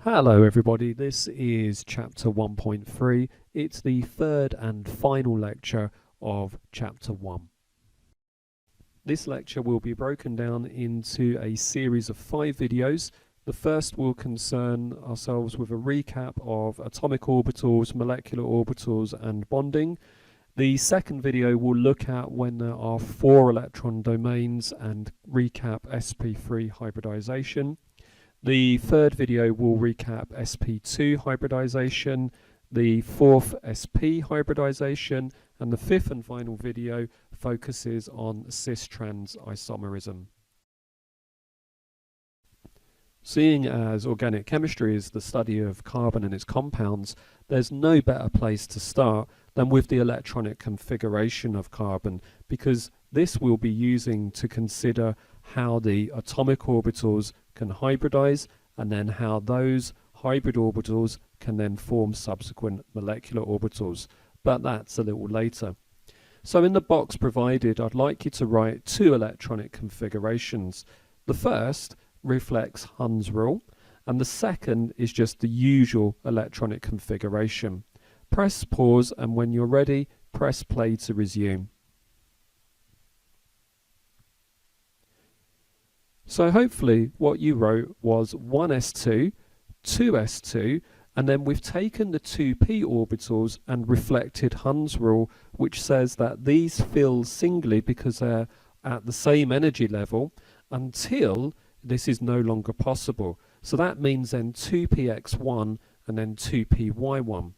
Hello everybody, this is chapter 1.3. It's the third and final lecture of chapter 1. This lecture will be broken down into a series of 5 videos. The first will concern ourselves with a recap of atomic orbitals, molecular orbitals and bonding. The second video will look at when there are 4 electron domains and recap sp3 hybridization. The third video will recap sp2 hybridization, the fourth sp hybridization, and the fifth and final video focuses on cis-trans isomerism. Seeing as organic chemistry is the study of carbon and its compounds, there's no better place to start than with the electronic configuration of carbon, because this we'll be using to consider how the atomic orbitals can hybridize and then how those hybrid orbitals can then form subsequent molecular orbitals, but that's a little later. So in the box provided, I'd like you to write 2 electronic configurations. The first reflects Hund's rule, and the second is just the usual electronic configuration. Press pause, and when you're ready, press play to resume. So hopefully what you wrote was 1s2, 2s2, and then we've taken the 2 p orbitals and reflected Hund's rule, which says that these fill singly because they're at the same energy level until this is no longer possible. So that means then 2px1 and then 2py1.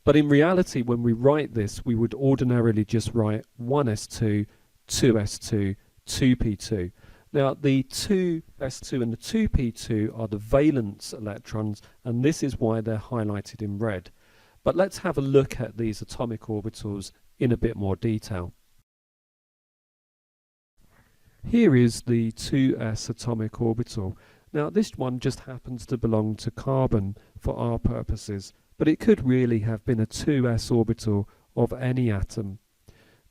But in reality, when we write this, we would ordinarily just write 1s2, 2s2, 2p2. Now the 2s2 and the 2p2 are the valence electrons, and this is why they're highlighted in red. But let's have a look at these atomic orbitals in a bit more detail. Here is the 2s atomic orbital. Now this one just happens to belong to carbon for our purposes, but it could really have been a 2s orbital of any atom.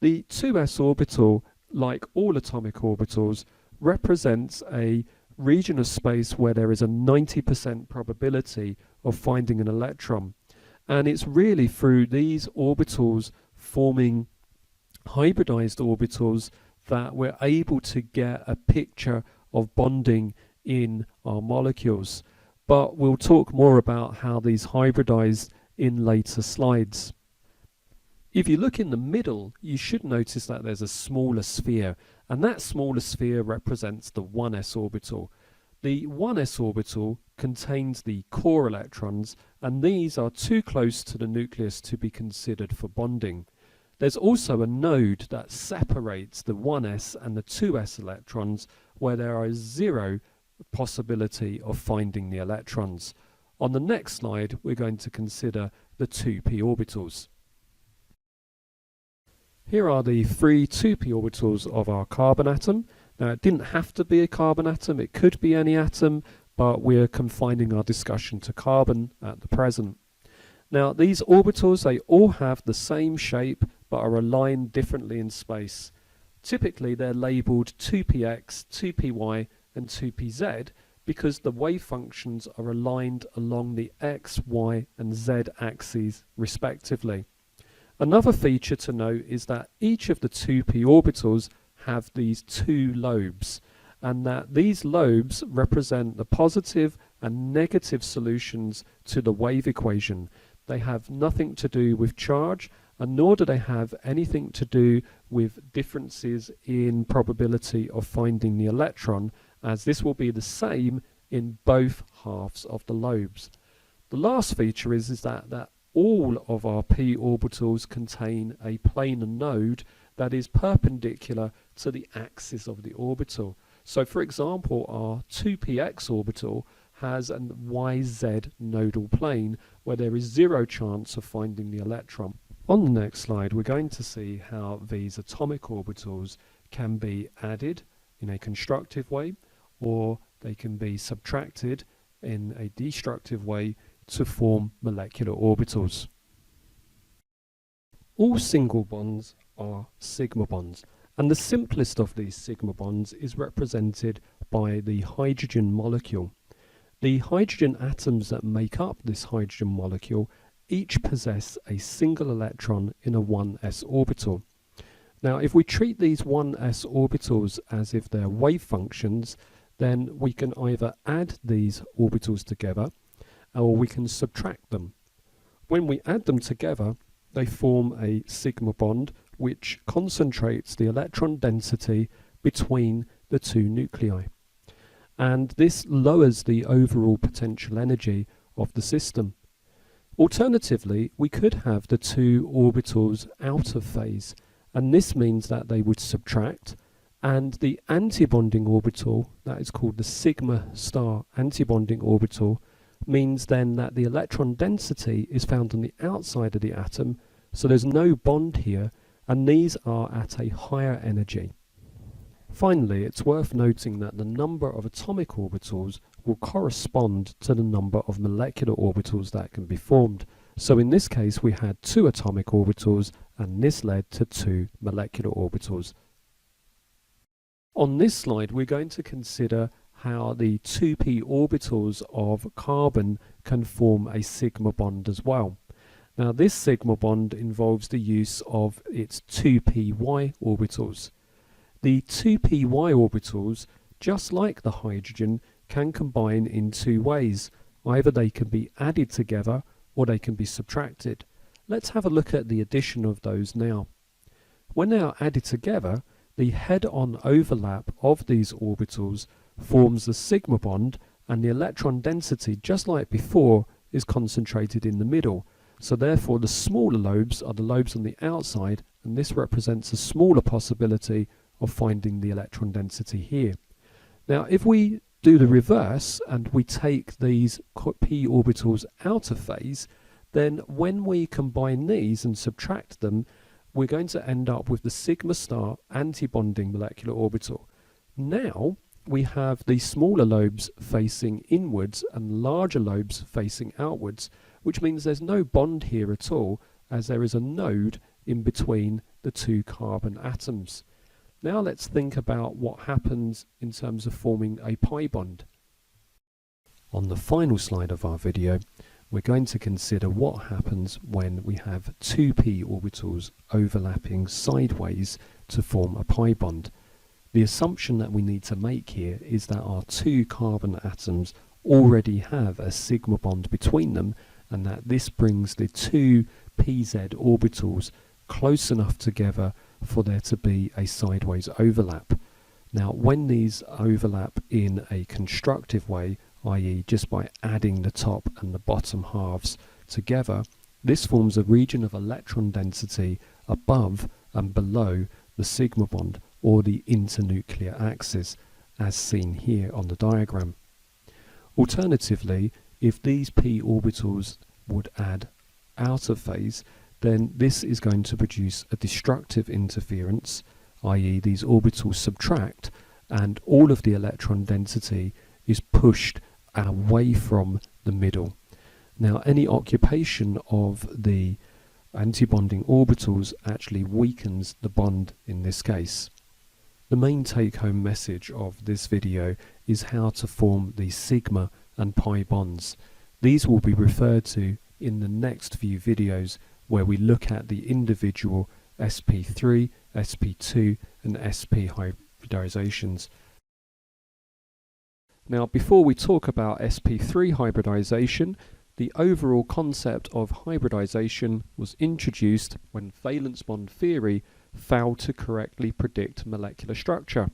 The 2s orbital, like all atomic orbitals, represents a region of space where there is a 90% probability of finding an electron. And it's really through these orbitals forming hybridized orbitals that we're able to get a picture of bonding in our molecules. But we'll talk more about how these hybridize in later slides. If you look in the middle, you should notice that there's a smaller sphere, and that smaller sphere represents the 1s orbital. The 1s orbital contains the core electrons, and these are too close to the nucleus to be considered for bonding. There's also a node that separates the 1s and the 2s electrons, where there is 0 possibility of finding the electrons. On the next slide, we're going to consider the 2p orbitals. Here are the 3 2p orbitals of our carbon atom. Now it didn't have to be a carbon atom, it could be any atom, but we're confining our discussion to carbon at the present. Now these orbitals, they all have the same shape but are aligned differently in space. Typically they're labelled 2px, 2py and 2pz because the wave functions are aligned along the x, y and z axes respectively. Another feature to note is that each of the 2p orbitals have these 2 lobes, and that these lobes represent the positive and negative solutions to the wave equation. They have nothing to do with charge, and nor do they have anything to do with differences in probability of finding the electron, as this will be the same in both halves of the lobes. The last feature is that all of our p orbitals contain a planar node that is perpendicular to the axis of the orbital. So for example, our 2px orbital has an YZ nodal plane where there is 0 chance of finding the electron. On the next slide, we're going to see how these atomic orbitals can be added in a constructive way, or they can be subtracted in a destructive way to form molecular orbitals. All single bonds are sigma bonds, and the simplest of these sigma bonds is represented by the hydrogen molecule. The hydrogen atoms that make up this hydrogen molecule each possess a single electron in a 1s orbital. Now, if we treat these 1s orbitals as if they're wave functions, then we can either add these orbitals together or we can subtract them. When we add them together, they form a sigma bond which concentrates the electron density between the two nuclei. And this lowers the overall potential energy of the system. Alternatively, we could have the two orbitals out of phase, and this means that they would subtract, and the antibonding orbital, that is called the sigma star antibonding orbital, means then that the electron density is found on the outside of the atom, so there's no bond here, and these are at a higher energy. Finally, it's worth noting that the number of atomic orbitals will correspond to the number of molecular orbitals that can be formed. So in this case we had 2 atomic orbitals, and this led to 2 molecular orbitals. On this slide we're going to consider how the 2p orbitals of carbon can form a sigma bond as well. Now this sigma bond involves the use of its 2py orbitals. The 2py orbitals, just like the hydrogen, can combine in 2 ways. Either they can be added together or they can be subtracted. Let's have a look at the addition of those now. When they are added together, the head-on overlap of these orbitals forms the sigma bond, and the electron density, just like before, is concentrated in the middle. So therefore the smaller lobes are the lobes on the outside, and this represents a smaller possibility of finding the electron density here. Now if we do the reverse and we take these p orbitals out of phase, then when we combine these and subtract them, we're going to end up with the sigma star antibonding molecular orbital. Now we have the smaller lobes facing inwards and larger lobes facing outwards, which means there's no bond here at all, as there is a node in between the 2 carbon atoms. Now let's think about what happens in terms of forming a pi bond. On the final slide of our video, we're going to consider what happens when we have 2p orbitals overlapping sideways to form a pi bond. The assumption that we need to make here is that our 2 carbon atoms already have a sigma bond between them, and that this brings the 2 pz orbitals close enough together for there to be a sideways overlap. Now when these overlap in a constructive way, i.e. just by adding the top and the bottom halves together, this forms a region of electron density above and below the sigma bond, or the internuclear axis, as seen here on the diagram. Alternatively, if these p orbitals would add out of phase, then this is going to produce a destructive interference, i.e. these orbitals subtract and all of the electron density is pushed away from the middle. Now any occupation of the antibonding orbitals actually weakens the bond in this case. The main take-home message of this video is how to form the sigma and pi bonds. These will be referred to in the next few videos, where we look at the individual sp3, sp2 and sp hybridizations. Now before we talk about sp3 hybridization, the overall concept of hybridization was introduced when valence bond theory failed to correctly predict molecular structure.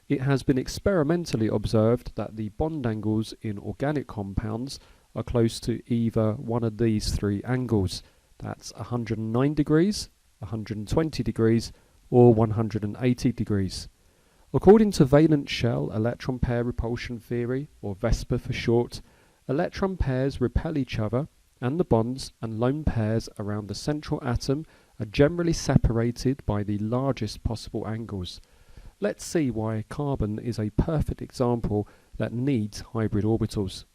It has been experimentally observed that the bond angles in organic compounds are close to either one of these 3 angles. That's 109 degrees, 120 degrees, or 180 degrees. According to valence shell electron pair repulsion theory, or VESPR for short, electron pairs repel each other, and the bonds and lone pairs around the central atom are generally separated by the largest possible angles. Let's see why carbon is a perfect example that needs hybrid orbitals.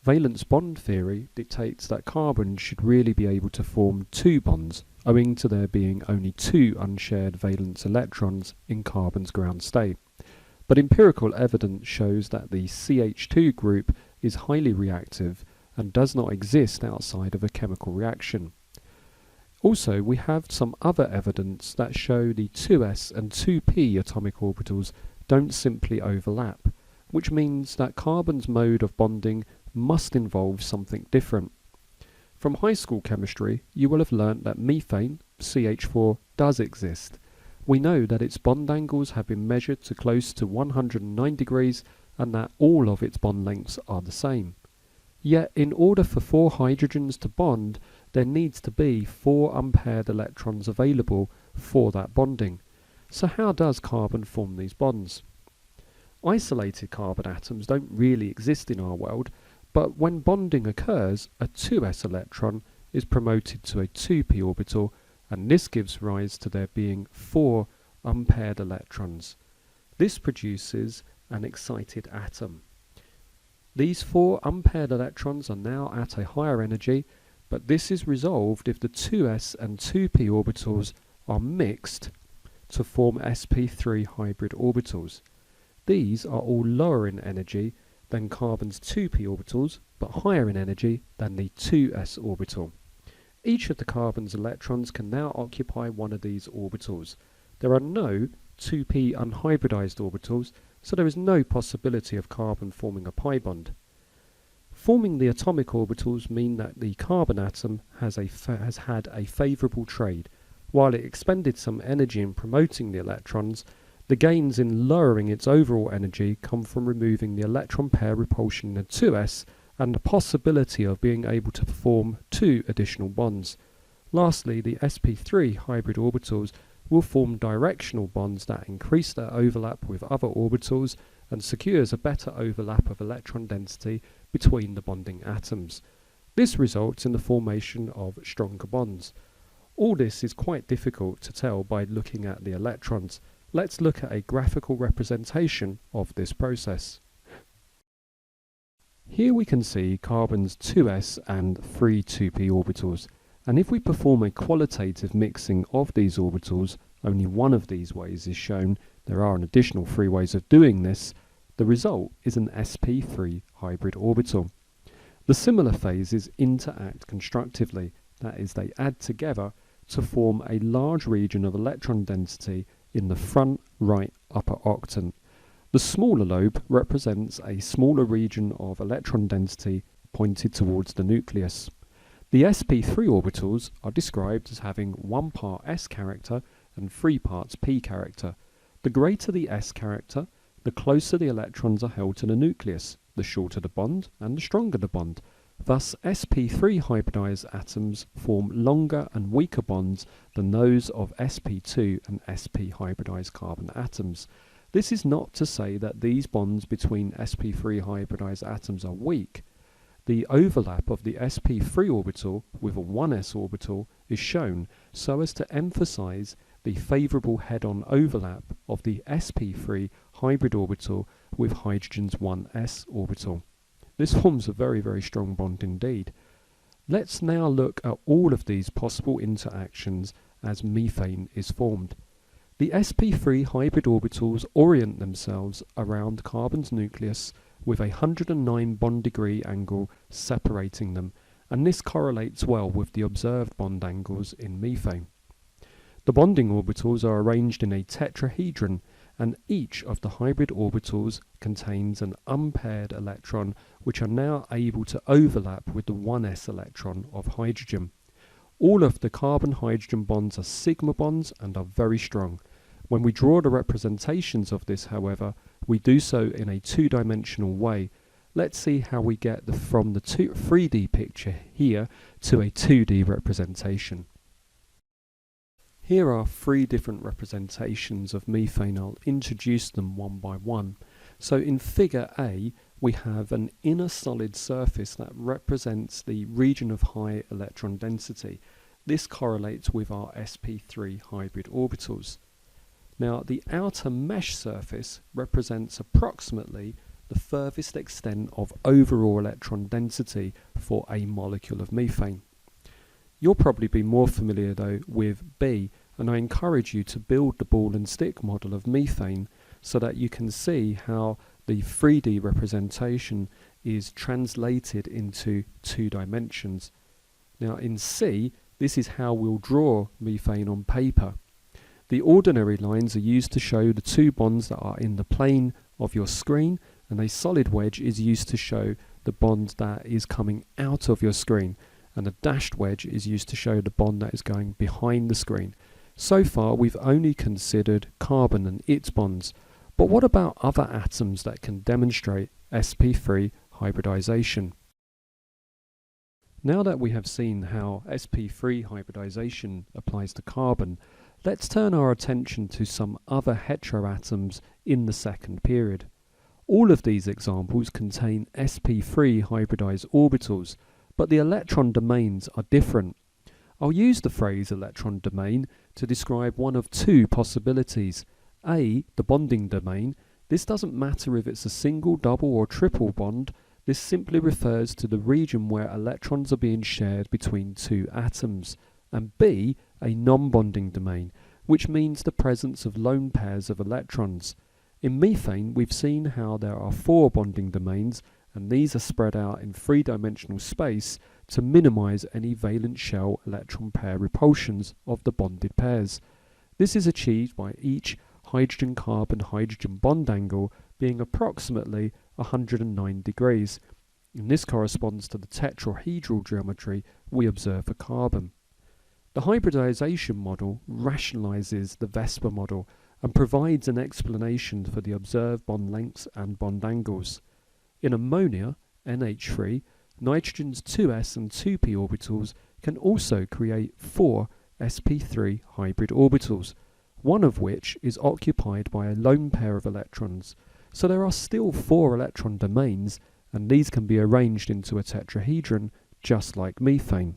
Valence bond theory dictates that carbon should really be able to form 2 bonds, owing to there being only 2 unshared valence electrons in carbon's ground state. But empirical evidence shows that the CH2 group is highly reactive and does not exist outside of a chemical reaction. Also, we have some other evidence that show the 2s and 2p atomic orbitals don't simply overlap, which means that carbon's mode of bonding must involve something different. From high school chemistry, you will have learnt that methane, CH4, does exist. We know that its bond angles have been measured to close to 109 degrees and that all of its bond lengths are the same. Yet, in order for 4 hydrogens to bond, there needs to be 4 unpaired electrons available for that bonding. So how does carbon form these bonds? Isolated carbon atoms don't really exist in our world, but when bonding occurs, a 2s electron is promoted to a 2p orbital, and this gives rise to there being 4 unpaired electrons. This produces an excited atom. These 4 unpaired electrons are now at a higher energy, but this is resolved if the 2s and 2p orbitals are mixed to form sp3 hybrid orbitals. These are all lower in energy than carbon's 2p orbitals, but higher in energy than the 2s orbital. Each of the carbon's electrons can now occupy one of these orbitals. There are no 2p unhybridized orbitals, so there is no possibility of carbon forming a pi bond. Forming the atomic orbitals mean that the carbon atom has had a favourable trade. While it expended some energy in promoting the electrons, the gains in lowering its overall energy come from removing the electron pair repulsion in the 2s and the possibility of being able to form 2 additional bonds. Lastly, the sp3 hybrid orbitals will form directional bonds that increase their overlap with other orbitals and secures a better overlap of electron density between the bonding atoms. This results in the formation of stronger bonds. All this is quite difficult to tell by looking at the electrons. Let's look at a graphical representation of this process. Here we can see carbon's 2s and 3 2p orbitals, and if we perform a qualitative mixing of these orbitals, only one of these ways is shown. There are an additional 3 ways of doing this. The result is an sp3 hybrid orbital. The similar phases interact constructively, that is, they add together to form a large region of electron density in the front right upper octant. The smaller lobe represents a smaller region of electron density pointed towards the nucleus. The sp3 orbitals are described as having 1 part s character and 3 parts p character. The greater the s character, the closer the electrons are held to the nucleus, the shorter the bond and the stronger the bond. Thus, sp3 hybridized atoms form longer and weaker bonds than those of sp2 and sp hybridized carbon atoms. This is not to say that these bonds between sp3 hybridized atoms are weak. The overlap of the sp3 orbital with a 1s orbital is shown so as to emphasize the favourable head-on overlap of the sp3 hybrid orbital with hydrogen's 1s orbital. This forms a very, very strong bond indeed. Let's now look at all of these possible interactions as methane is formed. The sp3 hybrid orbitals orient themselves around carbon's nucleus with a 109 bond degree angle separating them, and this correlates well with the observed bond angles in methane. The bonding orbitals are arranged in a tetrahedron, and each of the hybrid orbitals contains an unpaired electron which are now able to overlap with the 1s electron of hydrogen. All of the carbon-hydrogen bonds are sigma bonds and are very strong. When we draw the representations of this, however, we do so in a 2-dimensional way. Let's see how we get from the 3D picture here to a 2D representation. Here are 3 different representations of methane. I'll introduce them one by one. So in figure A, we have an inner solid surface that represents the region of high electron density. This correlates with our sp3 hybrid orbitals. Now, the outer mesh surface represents approximately the furthest extent of overall electron density for a molecule of methane. You'll probably be more familiar though with B, and I encourage you to build the ball and stick model of methane so that you can see how the 3D representation is translated into 2 dimensions. Now in C, this is how we'll draw methane on paper. The ordinary lines are used to show the 2 bonds that are in the plane of your screen, and a solid wedge is used to show the bond that is coming out of your screen, and a dashed wedge is used to show the bond that is going behind the screen. So far we've only considered carbon and its bonds, but what about other atoms that can demonstrate sp3 hybridization? Now that we have seen how sp3 hybridization applies to carbon, let's turn our attention to some other heteroatoms in the second period. All of these examples contain sp3 hybridized orbitals, but the electron domains are different. I'll use the phrase electron domain to describe one of 2 possibilities. A, the bonding domain. This doesn't matter if it's a single, double or triple bond. This simply refers to the region where electrons are being shared between 2 atoms. And B, a non-bonding domain, which means the presence of lone pairs of electrons. In methane, we've seen how there are 4 bonding domains, and these are spread out in 3-dimensional space to minimize any valence shell electron pair repulsions of the bonded pairs. This is achieved by each hydrogen-carbon-hydrogen bond angle being approximately 109 degrees, and this corresponds to the tetrahedral geometry we observe for carbon. The hybridization model rationalizes the VESPR model and provides an explanation for the observed bond lengths and bond angles. In ammonia, NH3, nitrogen's 2s and 2p orbitals can also create 4 sp3 hybrid orbitals, one of which is occupied by a lone pair of electrons. So there are still 4 electron domains, and these can be arranged into a tetrahedron just like methane.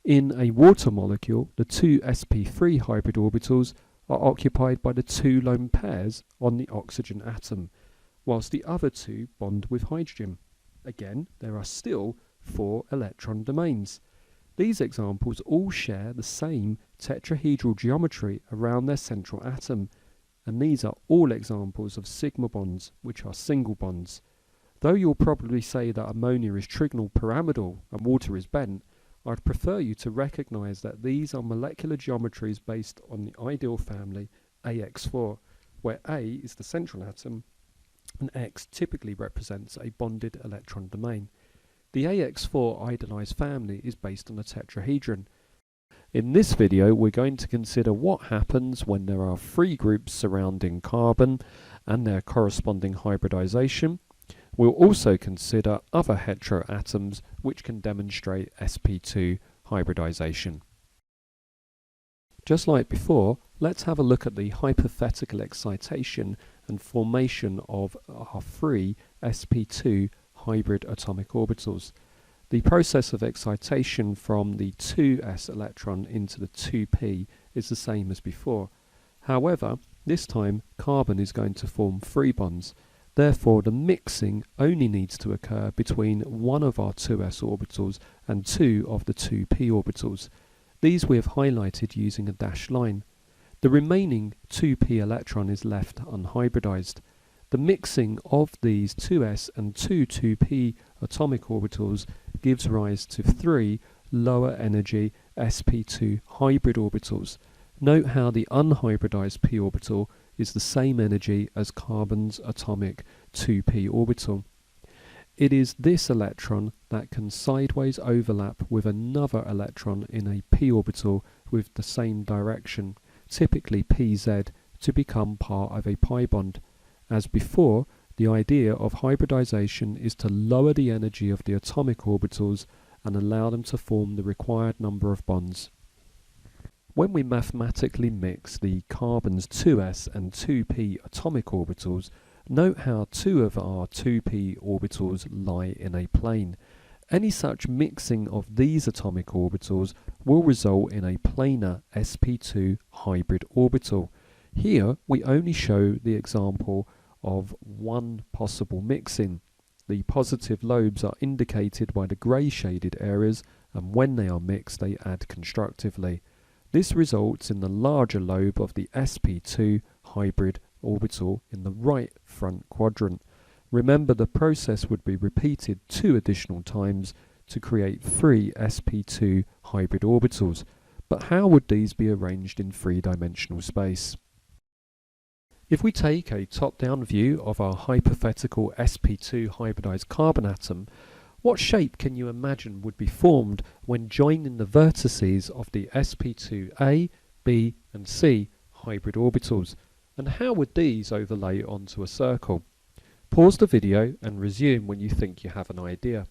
In a water molecule, the 2 sp3 hybrid orbitals are occupied by the 2 lone pairs on the oxygen atom, whilst the other 2 bond with hydrogen. Again, there are still 4 electron domains. These examples all share the same tetrahedral geometry around their central atom, and these are all examples of sigma bonds, which are single bonds. Though you'll probably say that ammonia is trigonal pyramidal and water is bent, I'd prefer you to recognise that these are molecular geometries based on the ideal family AX4, where A is the central atom and X typically represents a bonded electron domain. The AX4 idealized family is based on a tetrahedron. In this video, we're going to consider what happens when there are 3 groups surrounding carbon and their corresponding hybridization. We'll also consider other heteroatoms which can demonstrate sp2 hybridization. Just like before, let's have a look at the hypothetical excitation and formation of our 3 sp2 hybrid atomic orbitals. The process of excitation from the 2s electron into the 2p is the same as before. However, this time carbon is going to form 3 bonds. Therefore, the mixing only needs to occur between one of our 2s orbitals and 2 of the 2p orbitals. These we have highlighted using a dashed line. The remaining 2p electron is left unhybridized. The mixing of these 2s and 2p atomic orbitals gives rise to 3 lower energy sp2 hybrid orbitals. Note how the unhybridized p orbital is the same energy as carbon's atomic 2p orbital. It is this electron that can sideways overlap with another electron in a p orbital with the same direction, typically pz, to become part of a pi bond. As before, the idea of hybridization is to lower the energy of the atomic orbitals and allow them to form the required number of bonds. When we mathematically mix the carbon's 2s and 2p atomic orbitals, note how 2 of our 2p orbitals lie in a plane. Any such mixing of these atomic orbitals will result in a planar sp2 hybrid orbital. Here we only show the example of one possible mixing. The positive lobes are indicated by the grey shaded areas, and when they are mixed they add constructively. This results in the larger lobe of the sp2 hybrid orbital in the right front quadrant. Remember, the process would be repeated 2 additional times to create 3 sp2 hybrid orbitals. But how would these be arranged in 3-dimensional space? If we take a top-down view of our hypothetical sp2 hybridized carbon atom, what shape can you imagine would be formed when joining the vertices of the sp2a, b and c hybrid orbitals? And how would these overlay onto a circle? Pause the video and resume when you think you have an idea.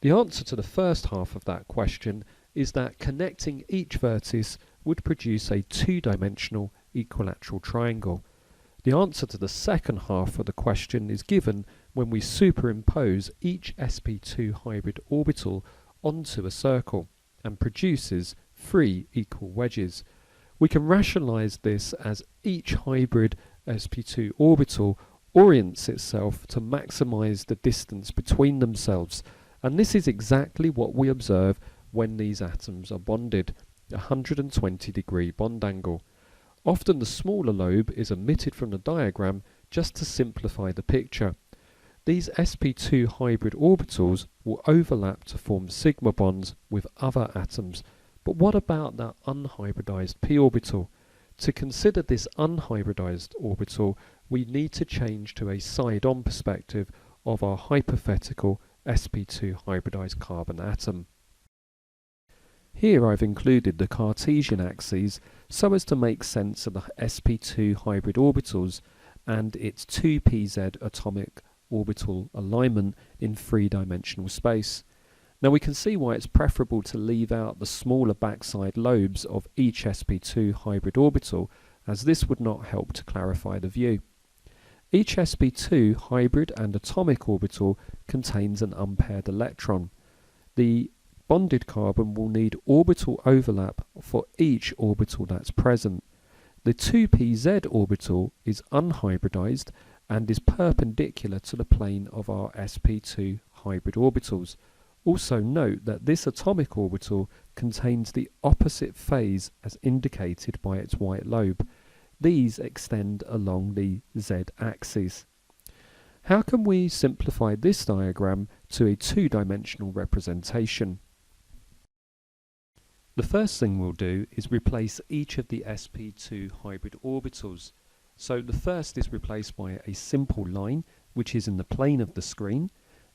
The answer to the first half of that question is that connecting each vertex would produce a 2-dimensional equilateral triangle. The answer to the second half of the question is given when we superimpose each sp2 hybrid orbital onto a circle and produces 3 equal wedges. We can rationalize this as each hybrid sp2 orbital orients itself to maximize the distance between themselves, and this is exactly what we observe when these atoms are bonded, a 120-degree bond angle. Often the smaller lobe is omitted from the diagram just to simplify the picture. These sp2 hybrid orbitals will overlap to form sigma bonds with other atoms. But what about that unhybridized p orbital? To consider this unhybridized orbital, we need to change to a side-on perspective of our hypothetical sp2 hybridized carbon atom. Here I've included the Cartesian axes so as to make sense of the sp2 hybrid orbitals and its 2pz atomic orbital alignment in 3-dimensional space. Now we can see why it's preferable to leave out the smaller backside lobes of each sp2 hybrid orbital, as this would not help to clarify the view. Each sp2 hybrid and atomic orbital contains an unpaired electron. The bonded carbon will need orbital overlap for each orbital that's present. The 2pz orbital is unhybridized and is perpendicular to the plane of our sp2 hybrid orbitals. Also note that this atomic orbital contains the opposite phase as indicated by its white lobe. These extend along the z-axis. How can we simplify this diagram to a 2-dimensional representation? The first thing we'll do is replace each of the sp2 hybrid orbitals. So the first is replaced by a simple line which is in the plane of the screen.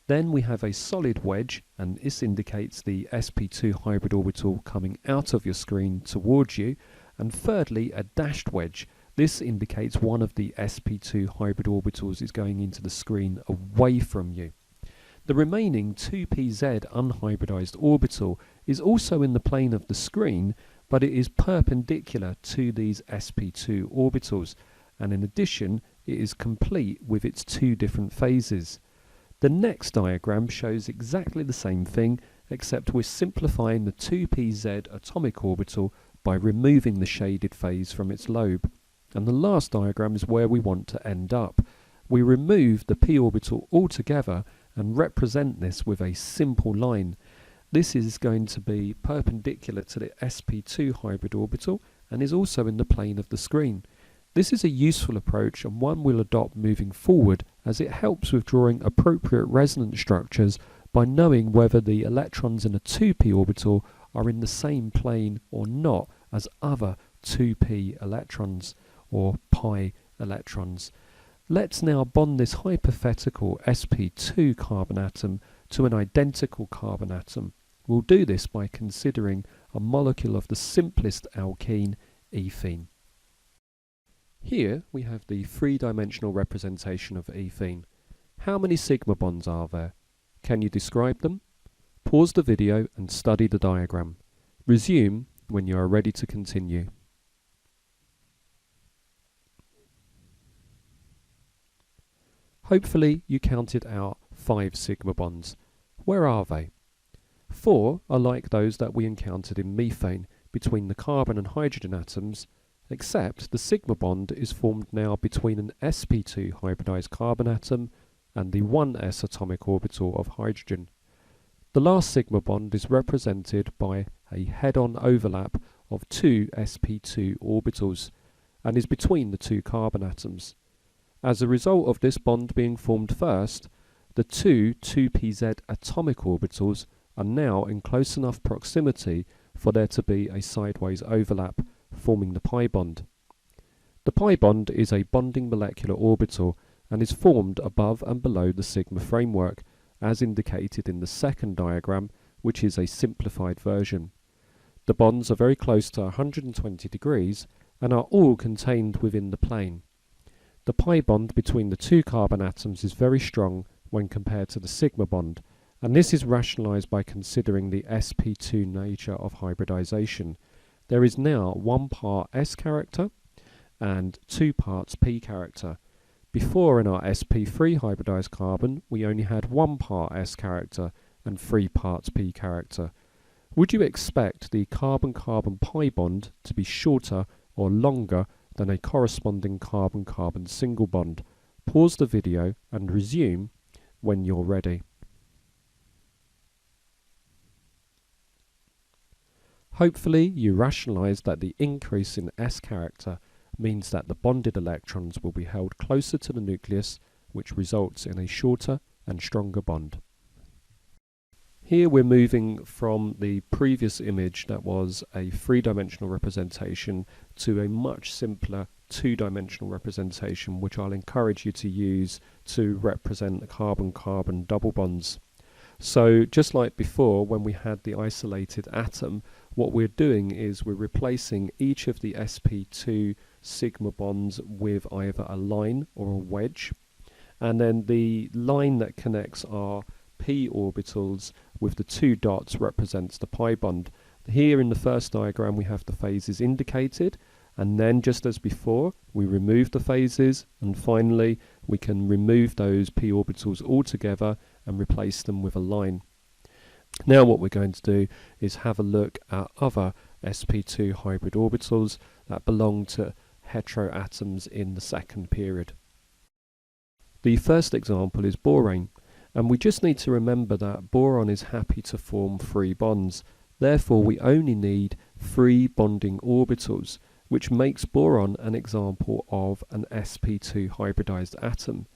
Then we have a solid wedge, and this indicates the sp2 hybrid orbital coming out of your screen towards you. And thirdly, a dashed wedge. This indicates one of the sp2 hybrid orbitals is going into the screen away from you. The remaining 2pz unhybridized orbital is also in the plane of the screen, but it is perpendicular to these sp2 orbitals, and in addition it is complete with its 2 different phases. The next diagram shows exactly the same thing, except we're simplifying the 2pz atomic orbital by removing the shaded phase from its lobe. And the last diagram is where we want to end up. We remove the p orbital altogether and represent this with a simple line. This is going to be perpendicular to the sp2 hybrid orbital and is also in the plane of the screen. This is a useful approach and one we'll adopt moving forward, as it helps with drawing appropriate resonance structures by knowing whether the electrons in a 2p orbital are in the same plane or not as other 2p electrons or pi electrons. Let's now bond this hypothetical sp2 carbon atom to an identical carbon atom. We'll do this by considering a molecule of the simplest alkene, ethyne. Here we have the 3-dimensional representation of ethyne. How many sigma bonds are there? Can you describe them? Pause the video and study the diagram. Resume when you are ready to continue. Hopefully you counted out 5 sigma bonds. Where are they? 4 are like those that we encountered in methane between the carbon and hydrogen atoms, except the sigma bond is formed now between an sp2 hybridized carbon atom and the 1s atomic orbital of hydrogen. The last sigma bond is represented by a head-on overlap of two sp2 orbitals and is between the two carbon atoms. As a result of this bond being formed first, the two 2pz atomic orbitals are now in close enough proximity for there to be a sideways overlap, forming the pi bond. The pi bond is a bonding molecular orbital and is formed above and below the sigma framework, as indicated in the second diagram, which is a simplified version. The bonds are very close to 120 degrees and are all contained within the plane. The pi bond between the two carbon atoms is very strong when compared to the sigma bond, and this is rationalized by considering the sp2 nature of hybridization. There is now 1 part s character and 2 parts p character. Before, in our sp3 hybridized carbon, we only had 1 part s character and 3 parts p character. Would you expect the carbon-carbon pi bond to be shorter or longer than a corresponding carbon-carbon single bond? Pause the video and resume when you're ready. Hopefully you rationalize that the increase in s character means that the bonded electrons will be held closer to the nucleus, which results in a shorter and stronger bond. Here we're moving from the previous image that was a three-dimensional representation to a much simpler two-dimensional representation, which I'll encourage you to use to represent the carbon-carbon double bonds. So just like before, when we had the isolated atom, what we're doing is we're replacing each of the sp2 sigma bonds with either a line or a wedge, and then the line that connects our p orbitals with the 2 dots represents the pi bond. Here in the first diagram we have the phases indicated, and then just as before we remove the phases, and finally we can remove those p orbitals altogether and replace them with a line. Now what we're going to do is have a look at other sp2 hybrid orbitals that belong to heteroatoms in the second period. The first example is borane, and we just need to remember that boron is happy to form 3 bonds. Therefore we only need 3 bonding orbitals, which makes boron an example of an sp2 hybridized atom.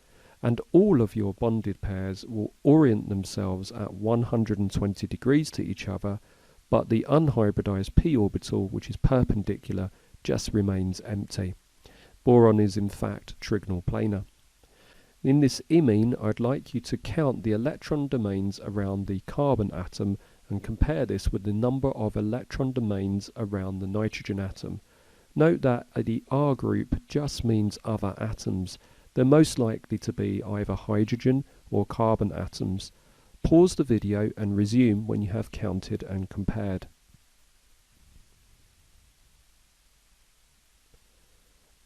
And all of your bonded pairs will orient themselves at 120 degrees to each other, but the unhybridized p orbital, which is perpendicular, just remains empty. Boron is in fact trigonal planar. In this imine, I'd like you to count the electron domains around the carbon atom and compare this with the number of electron domains around the nitrogen atom. Note that the R group just means other atoms. They're most likely to be either hydrogen or carbon atoms. Pause the video and resume when you have counted and compared.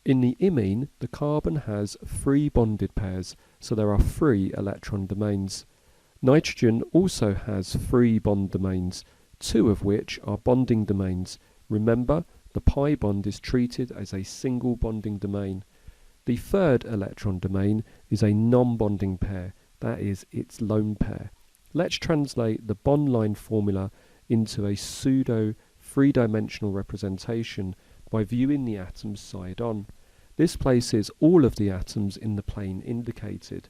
In the imine, the carbon has 3 bonded pairs, so there are 3 electron domains. Nitrogen also has 3 bond domains, 2 of which are bonding domains. Remember, the pi bond is treated as a single bonding domain. The third electron domain is a non-bonding pair, that is, its lone pair. Let's translate the bond line formula into a pseudo three-dimensional representation by viewing the atoms side on. This places all of the atoms in the plane indicated.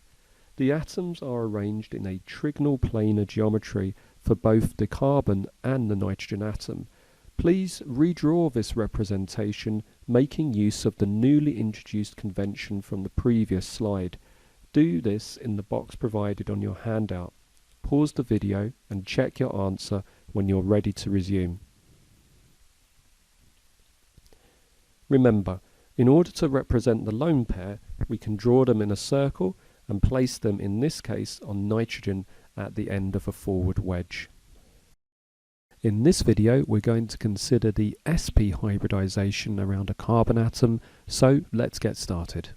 The atoms are arranged in a trigonal planar geometry for both the carbon and the nitrogen atom. Please redraw this representation, making use of the newly introduced convention from the previous slide. Do this in the box provided on your handout. Pause the video and check your answer when you're ready to resume. Remember, in order to represent the lone pair, we can draw them in a circle and place them, in this case, on nitrogen at the end of a forward wedge. In this video, we're going to consider the sp hybridization around a carbon atom, so let's get started.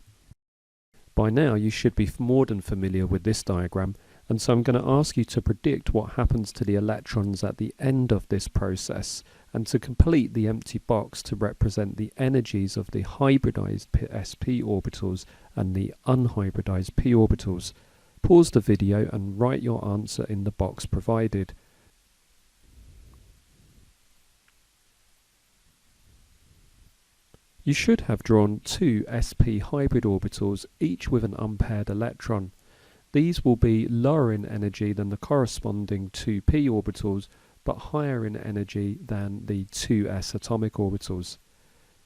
By now you should be more than familiar with this diagram, and so I'm going to ask you to predict what happens to the electrons at the end of this process, and to complete the empty box to represent the energies of the hybridized sp orbitals and the unhybridized p orbitals. Pause the video and write your answer in the box provided. You should have drawn two sp hybrid orbitals, each with an unpaired electron. These will be lower in energy than the corresponding two p orbitals, but higher in energy than the 2s atomic orbitals.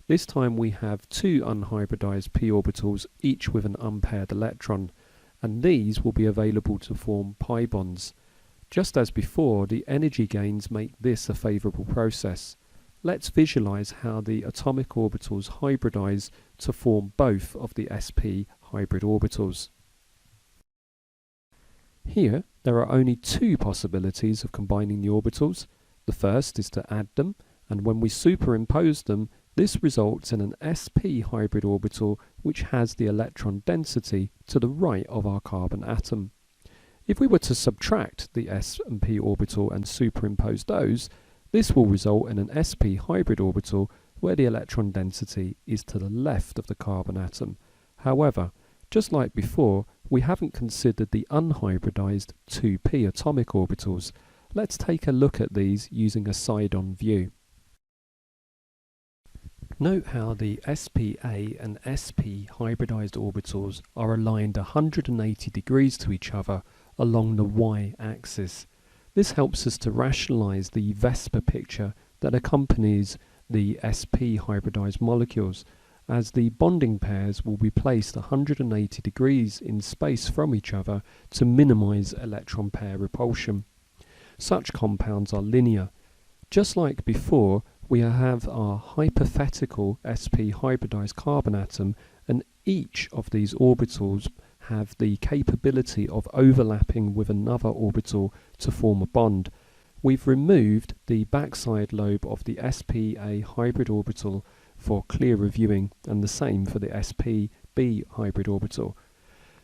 This time we have two unhybridized p orbitals, each with an unpaired electron, and these will be available to form pi bonds. Just as before, the energy gains make this a favourable process. Let's visualize how the atomic orbitals hybridize to form both of the sp hybrid orbitals. Here, there are only two possibilities of combining the orbitals. The first is to add them, and when we superimpose them, this results in an sp hybrid orbital which has the electron density to the right of our carbon atom. If we were to subtract the s and p orbital and superimpose those, this will result in an sp hybrid orbital where the electron density is to the left of the carbon atom. However, just like before, we haven't considered the unhybridized 2p atomic orbitals. Let's take a look at these using a side-on view. Note how the spa and sp hybridized orbitals are aligned 180 degrees to each other along the y-axis. This helps us to rationalize the VESPER picture that accompanies the sp hybridized molecules, as the bonding pairs will be placed 180 degrees in space from each other to minimize electron pair repulsion. Such compounds are linear. Just like before, we have our hypothetical sp hybridized carbon atom, and each of these orbitals have the capability of overlapping with another orbital to form a bond. We've removed the backside lobe of the spa hybrid orbital for clearer viewing, and the same for the spb hybrid orbital.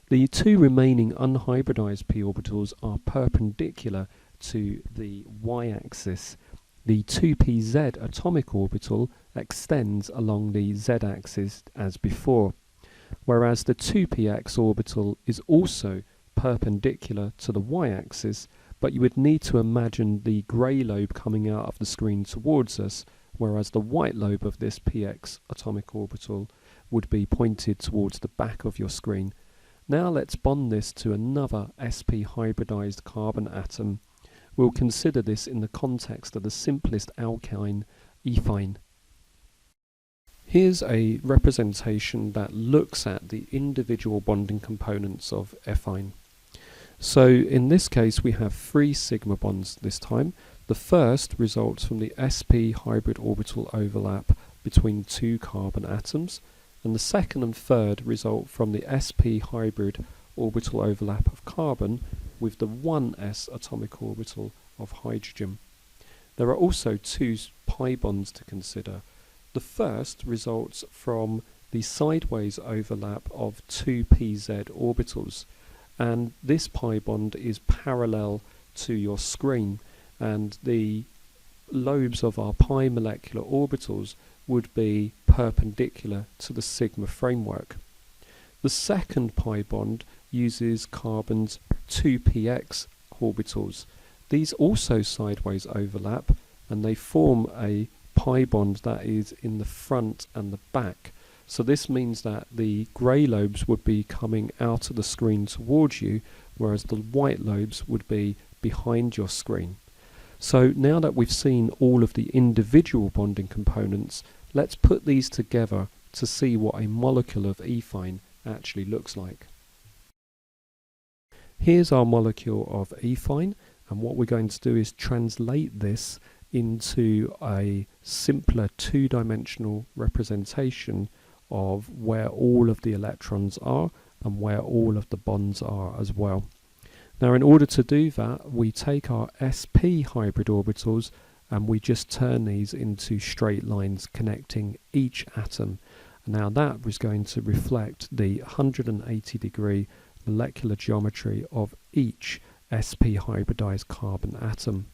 The two remaining unhybridized p orbitals are perpendicular to the y-axis. The 2pz atomic orbital extends along the z-axis as before, whereas the 2px orbital is also perpendicular to the y-axis, but you would need to imagine the grey lobe coming out of the screen towards us, whereas the white lobe of this px atomic orbital would be pointed towards the back of your screen. Now let's bond this to another sp hybridized carbon atom. We'll consider this in the context of the simplest alkyne, ethyne. Here's a representation that looks at the individual bonding components of ethyne. So in this case we have 3 sigma bonds this time. The first results from the sp hybrid orbital overlap between 2 carbon atoms, and the second and third result from the sp hybrid orbital overlap of carbon with the 1s atomic orbital of hydrogen. There are also 2 pi bonds to consider. The first results from the sideways overlap of 2 pz orbitals, and this pi bond is parallel to your screen, and the lobes of our pi molecular orbitals would be perpendicular to the sigma framework. The second pi bond uses carbon's 2px orbitals. These also sideways overlap, and they form a pi bond that is in the front and the back. So this means that the grey lobes would be coming out of the screen towards you, whereas the white lobes would be behind your screen. So now that we've seen all of the individual bonding components, let's put these together to see what a molecule of ethyne actually looks like. Here's our molecule of ethyne, and what we're going to do is translate this into a simpler 2-dimensional representation of where all of the electrons are and where all of the bonds are as well. Now in order to do that, we take our sp hybrid orbitals and we just turn these into straight lines connecting each atom. Now that was going to reflect the 180 degree molecular geometry of each sp hybridized carbon atom.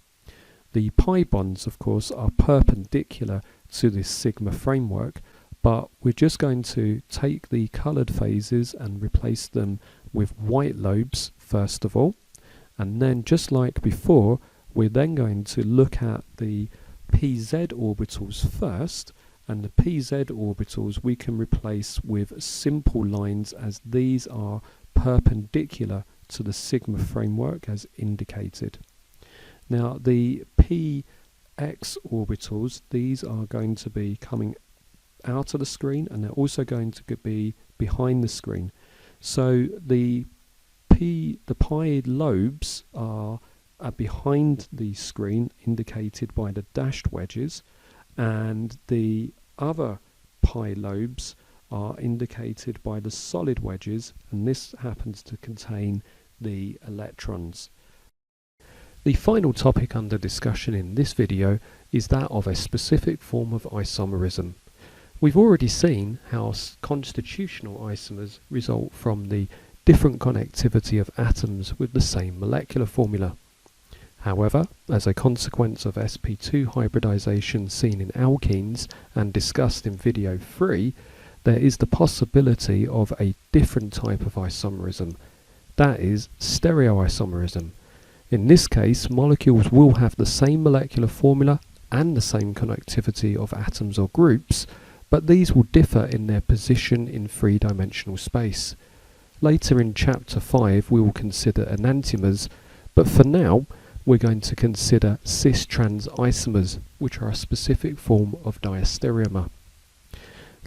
The pi bonds, of course, are perpendicular to this sigma framework, but we're just going to take the coloured phases and replace them with white lobes first of all, and then just like before, we're then going to look at the pz orbitals first, and the PZ orbitals we can replace with simple lines, as these are perpendicular to the sigma framework as indicated. Now the PX orbitals, these are going to be coming out of the screen, and they're also going to be behind the screen. So the pi lobes are behind the screen, indicated by the dashed wedges, and the other pi lobes are indicated by the solid wedges, and this happens to contain the electrons. The final topic under discussion in this video is that of a specific form of isomerism. We've already seen how constitutional isomers result from the different connectivity of atoms with the same molecular formula. However, as a consequence of sp2 hybridization seen in alkenes and discussed in video 3, there is the possibility of a different type of isomerism, that is stereoisomerism. In this case, molecules will have the same molecular formula and the same connectivity of atoms or groups, but these will differ in their position in three-dimensional space. Later in chapter 5 we will consider enantiomers, but for now we're going to consider cis-trans isomers, which are a specific form of diastereomer.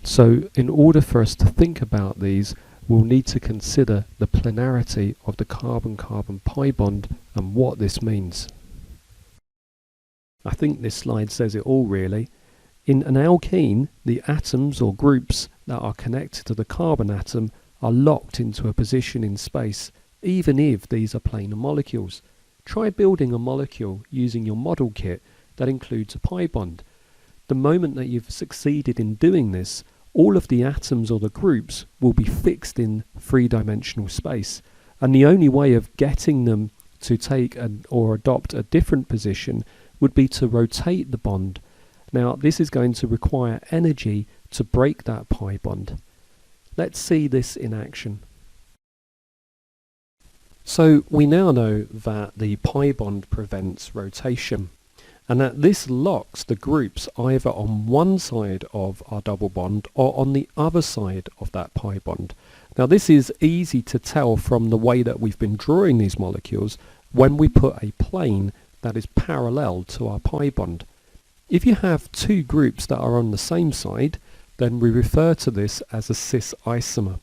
So in order for us to think about these, we'll need to consider the planarity of the carbon-carbon pi bond and what this means. I think this slide says it all really. In an alkene, the atoms or groups that are connected to the carbon atom are locked into a position in space, even if these are planar molecules. Try building a molecule using your model kit that includes a pi bond. The moment that you've succeeded in doing this, all of the atoms or the groups will be fixed in three-dimensional space, and the only way of getting them to take or adopt a different position would be to rotate the bond. Now this is going to require energy to break that pi bond. Let's see this in action. So we now know that the pi bond prevents rotation, and that this locks the groups either on one side of our double bond or on the other side of that pi bond. Now this is easy to tell from the way that we've been drawing these molecules when we put a plane that is parallel to our pi bond. If you have two groups that are on the same side, then we refer to this as a cis isomer.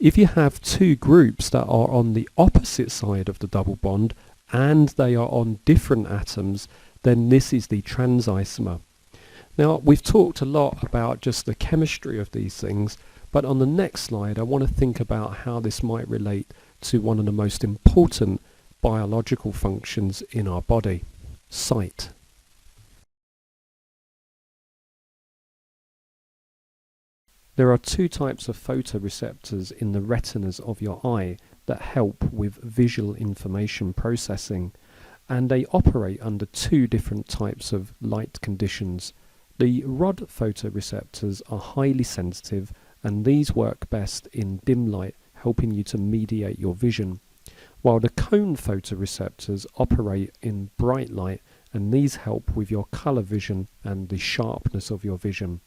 If you have two groups that are on the opposite side of the double bond and they are on different atoms, then this is the trans isomer. Now we've talked a lot about just the chemistry of these things, but on the next slide I want to think about how this might relate to one of the most important biological functions in our body, sight. There are two types of photoreceptors in the retinas of your eye that help with visual information processing, and they operate under two different types of light conditions. The rod photoreceptors are highly sensitive, and these work best in dim light, helping you to mediate your vision, while the cone photoreceptors operate in bright light, and these help with your color vision and the sharpness of your vision.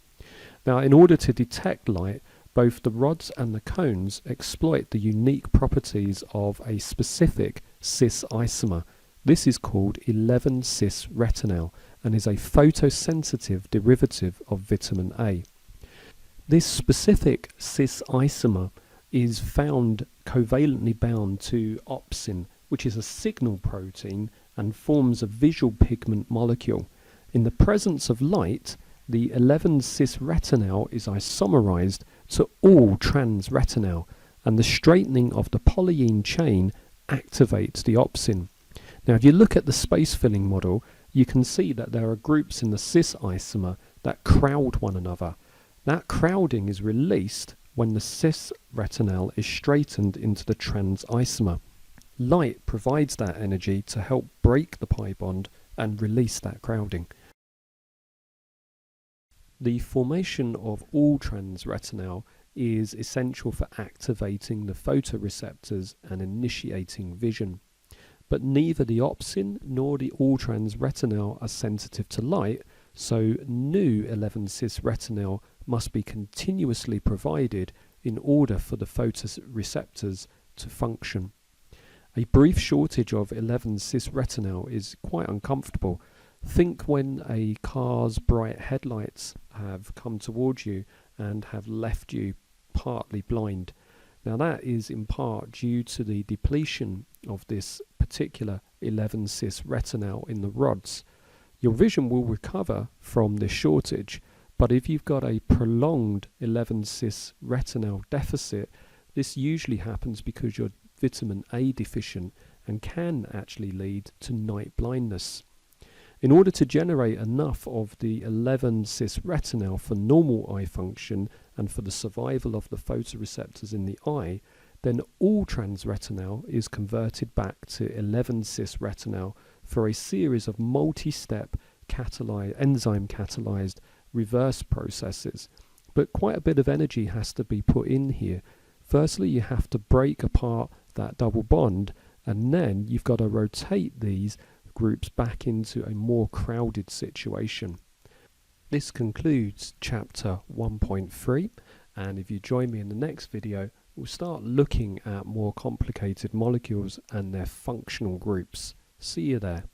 Now, in order to detect light, both the rods and the cones exploit the unique properties of a specific cis isomer. This is called 11-cis-retinal and is a photosensitive derivative of vitamin A. This specific cis isomer is found covalently bound to opsin, which is a signal protein and forms a visual pigment molecule. In the presence of light, the 11-cis-retinal is isomerized to all trans-retinal, and the straightening of the polyene chain activates the opsin. Now if you look at the space-filling model, you can see that there are groups in the cis isomer that crowd one another. That crowding is released when the cis-retinal is straightened into the trans isomer. Light provides that energy to help break the pi bond and release that crowding. The formation of all trans-retinal is essential for activating the photoreceptors and initiating vision. But neither the opsin nor the all trans-retinal are sensitive to light, So new 11 cis-retinal must be continuously provided in order for the photoreceptors to function. A brief shortage of 11 cis-retinal is quite uncomfortable. Think when a car's bright headlights have come towards you and have left you partly blind. Now that is in part due to the depletion of this particular 11 cis-retinal in the rods. Your vision will recover from this shortage, but if you've got a prolonged 11 cis-retinal deficit, this usually happens because you're vitamin A deficient and can actually lead to night blindness. In order to generate enough of the 11 cis-retinal for normal eye function and for the survival of the photoreceptors in the eye, then all transretinal is converted back to 11 cis-retinal for a series of multi-step enzyme catalyzed reverse processes. But quite a bit of energy has to be put in here. Firstly, you have to break apart that double bond, and then you've got to rotate these groups back into a more crowded situation. This concludes chapter 1.3, and if you join me in the next video, we'll start looking at more complicated molecules and their functional groups. See you there.